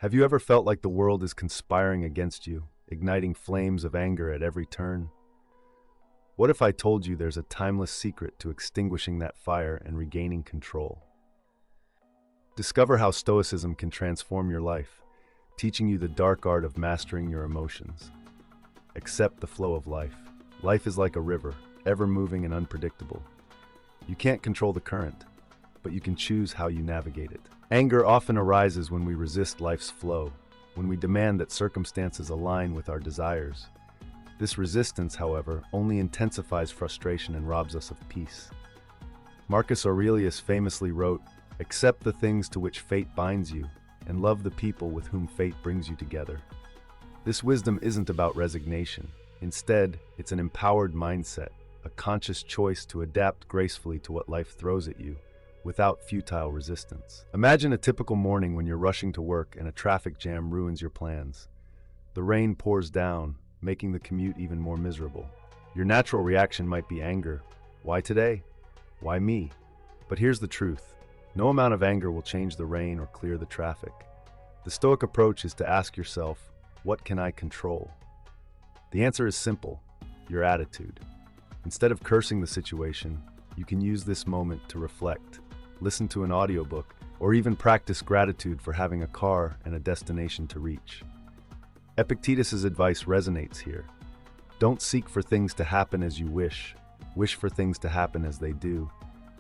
Have you ever felt like the world is conspiring against you, igniting flames of anger at every turn? What if I told you there's a timeless secret to extinguishing that fire and regaining control? Discover how Stoicism can transform your life, teaching you the dark art of mastering your emotions. Accept the flow of life. Life is like a river, ever moving and unpredictable. You can't control the current, but you can choose how you navigate it. Anger often arises when we resist life's flow, when we demand that circumstances align with our desires. This resistance, however, only intensifies frustration and robs us of peace. Marcus Aurelius famously wrote, "Accept the things to which fate binds you, and love the people with whom fate brings you together." This wisdom isn't about resignation. Instead, it's an empowered mindset, a conscious choice to adapt gracefully to what life throws at you, without futile resistance. Imagine a typical morning when you're rushing to work and a traffic jam ruins your plans. The rain pours down, making the commute even more miserable. Your natural reaction might be anger. Why today? Why me? But here's the truth. No amount of anger will change the rain or clear the traffic. The Stoic approach is to ask yourself, what can I control? The answer is simple, your attitude. Instead of cursing the situation, you can use this moment to reflect, listen to an audiobook, or even practice gratitude for having a car and a destination to reach. Epictetus' advice resonates here. Don't seek for things to happen as you wish for things to happen as they do,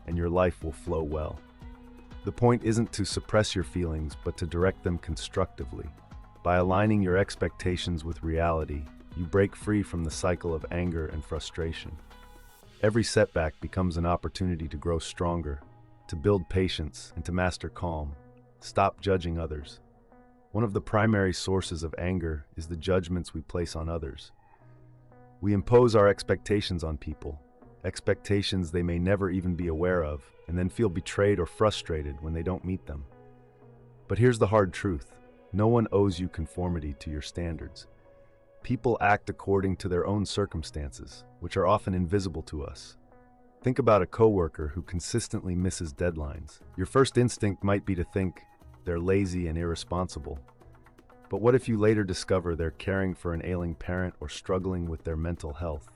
and your life will flow well. The point isn't to suppress your feelings, but to direct them constructively. By aligning your expectations with reality, you break free from the cycle of anger and frustration. Every setback becomes an opportunity to grow stronger, to build patience, and to master calm. Stop judging others. One of the primary sources of anger is the judgments we place on others. We impose our expectations on people, expectations they may never even be aware of, and then feel betrayed or frustrated when they don't meet them. But here's the hard truth. No one owes you conformity to your standards. People act according to their own circumstances, which are often invisible to us. Think about a coworker who consistently misses deadlines. Your first instinct might be to think they're lazy and irresponsible. But what if you later discover they're caring for an ailing parent or struggling with their mental health?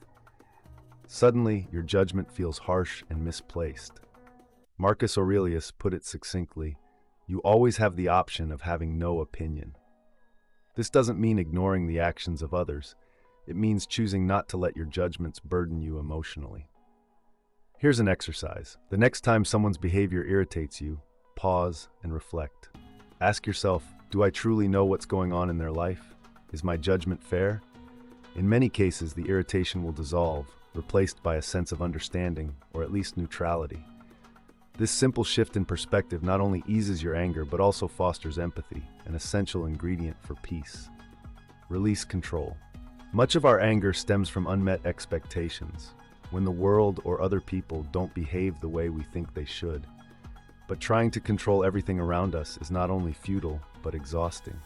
Suddenly, your judgment feels harsh and misplaced. Marcus Aurelius put it succinctly, "You always have the option of having no opinion." This doesn't mean ignoring the actions of others. It means choosing not to let your judgments burden you emotionally. Here's an exercise. The next time someone's behavior irritates you, pause and reflect. Ask yourself, do I truly know what's going on in their life? Is my judgment fair? In many cases, the irritation will dissolve, replaced by a sense of understanding, or at least neutrality. This simple shift in perspective not only eases your anger, but also fosters empathy, an essential ingredient for peace. Release control. Much of our anger stems from unmet expectations, when the world or other people don't behave the way we think they should. But trying to control everything around us is not only futile, but exhausting.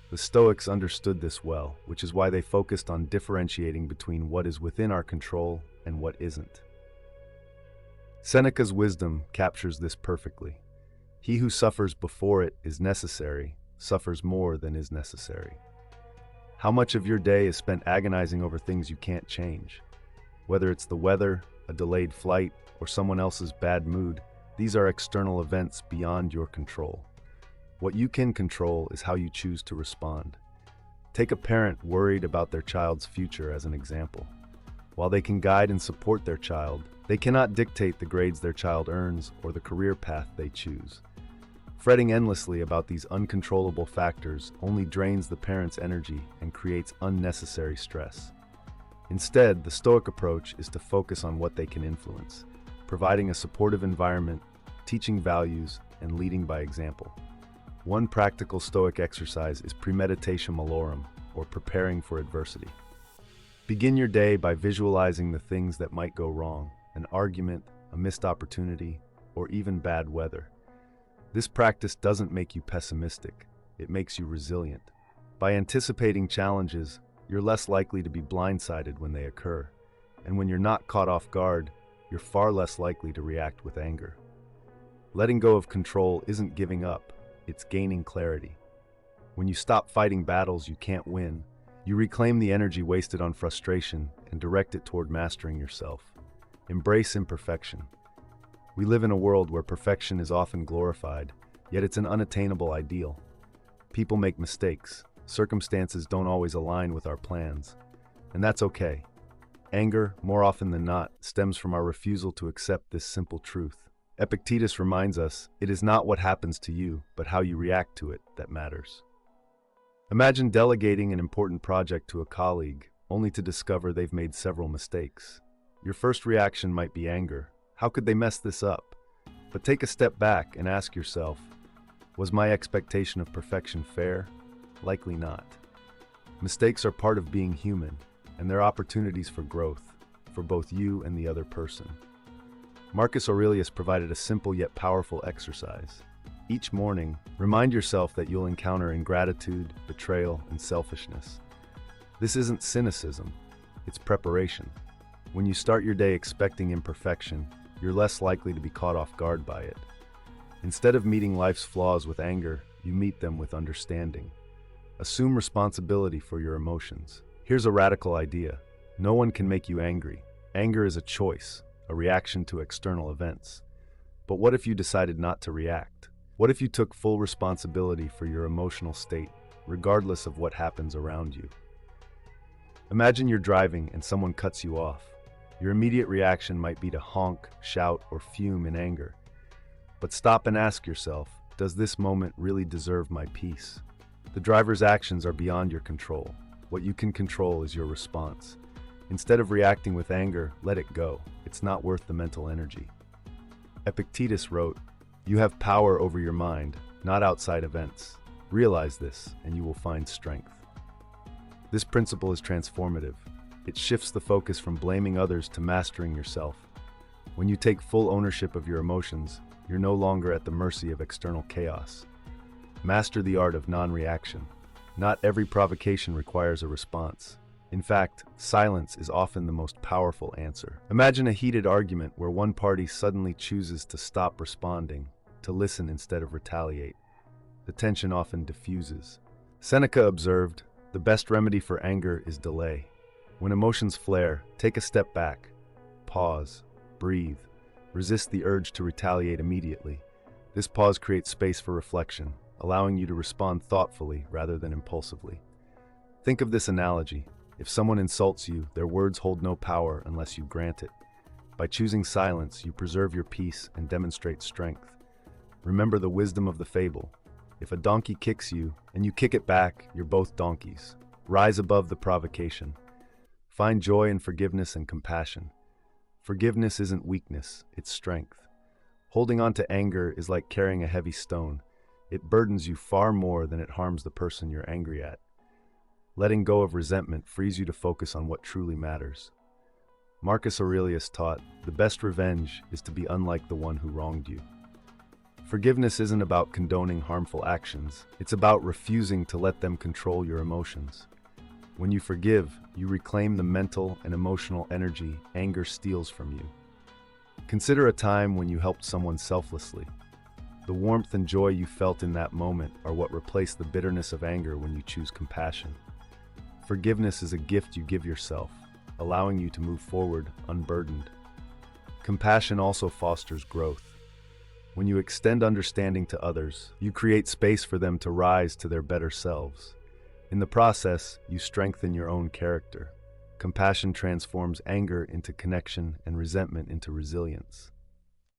The Stoics understood this well, which is why they focused on differentiating between what is within our control and what isn't. Seneca's wisdom captures this perfectly. He who suffers before it is necessary, suffers more than is necessary. How much of your day is spent agonizing over things you can't change? Whether it's the weather, a delayed flight, or someone else's bad mood, these are external events beyond your control. What you can control is how you choose to respond. Take a parent worried about their child's future as an example. While they can guide and support their child, they cannot dictate the grades their child earns or the career path they choose. Fretting endlessly about these uncontrollable factors only drains the parent's energy and creates unnecessary stress. Instead, the Stoic approach is to focus on what they can influence, providing a supportive environment, teaching values, and leading by example. One practical Stoic exercise is premeditation malorum, or preparing for adversity. Begin your day by visualizing the things that might go wrong, an argument, a missed opportunity, or even bad weather. This practice doesn't make you pessimistic, it makes you resilient. By anticipating challenges, you're less likely to be blindsided when they occur. And when you're not caught off guard, you're far less likely to react with anger. Letting go of control isn't giving up, it's gaining clarity. When you stop fighting battles you can't win, you reclaim the energy wasted on frustration and direct it toward mastering yourself. Embrace imperfection. We live in a world where perfection is often glorified, yet it's an unattainable ideal. People make mistakes, circumstances don't always align with our plans, and that's okay. Anger, more often than not, stems from our refusal to accept this simple truth. Epictetus reminds us, it is not what happens to you, but how you react to it that matters. Imagine delegating an important project to a colleague, only to discover they've made several mistakes. Your first reaction might be anger. How could they mess this up? But take a step back and ask yourself, was my expectation of perfection fair? Likely not. Mistakes are part of being human, and they're opportunities for growth, for both you and the other person. Marcus Aurelius provided a simple yet powerful exercise. Each morning, remind yourself that you'll encounter ingratitude, betrayal, and selfishness. This isn't cynicism, it's preparation. When you start your day expecting imperfection, you're less likely to be caught off guard by it. Instead of meeting life's flaws with anger, you meet them with understanding. Assume responsibility for your emotions. Here's a radical idea. No one can make you angry. Anger is a choice, a reaction to external events. But what if you decided not to react? What if you took full responsibility for your emotional state, regardless of what happens around you? Imagine you're driving and someone cuts you off. Your immediate reaction might be to honk, shout, or fume in anger. But stop and ask yourself, does this moment really deserve my peace? The driver's actions are beyond your control. What you can control is your response. Instead of reacting with anger, let it go. It's not worth the mental energy. Epictetus wrote, "You have power over your mind, not outside events. Realize this, and you will find strength." This principle is transformative. It shifts the focus from blaming others to mastering yourself. When you take full ownership of your emotions, you're no longer at the mercy of external chaos. Master the art of non-reaction. Not every provocation requires a response. In fact, silence is often the most powerful answer. Imagine a heated argument where one party suddenly chooses to stop responding, to listen instead of retaliate. The tension often diffuses. Seneca observed, "The best remedy for anger is delay." When emotions flare, take a step back. Pause. Breathe. Resist the urge to retaliate immediately. This pause creates space for reflection, allowing you to respond thoughtfully rather than impulsively. Think of this analogy. If someone insults you, their words hold no power unless you grant it. By choosing silence, you preserve your peace and demonstrate strength. Remember the wisdom of the fable. If a donkey kicks you and you kick it back, you're both donkeys. Rise above the provocation. Find joy in forgiveness and compassion. Forgiveness isn't weakness, it's strength. Holding on to anger is like carrying a heavy stone. It burdens you far more than it harms the person you're angry at. Letting go of resentment frees you to focus on what truly matters. Marcus Aurelius taught, "The best revenge is to be unlike the one who wronged you." Forgiveness isn't about condoning harmful actions, it's about refusing to let them control your emotions. When you forgive, you reclaim the mental and emotional energy anger steals from you. Consider a time when you helped someone selflessly. The warmth and joy you felt in that moment are what replace the bitterness of anger when you choose compassion. Forgiveness is a gift you give yourself, allowing you to move forward unburdened. Compassion also fosters growth. When you extend understanding to others, you create space for them to rise to their better selves. In the process, you strengthen your own character. Compassion transforms anger into connection and resentment into resilience.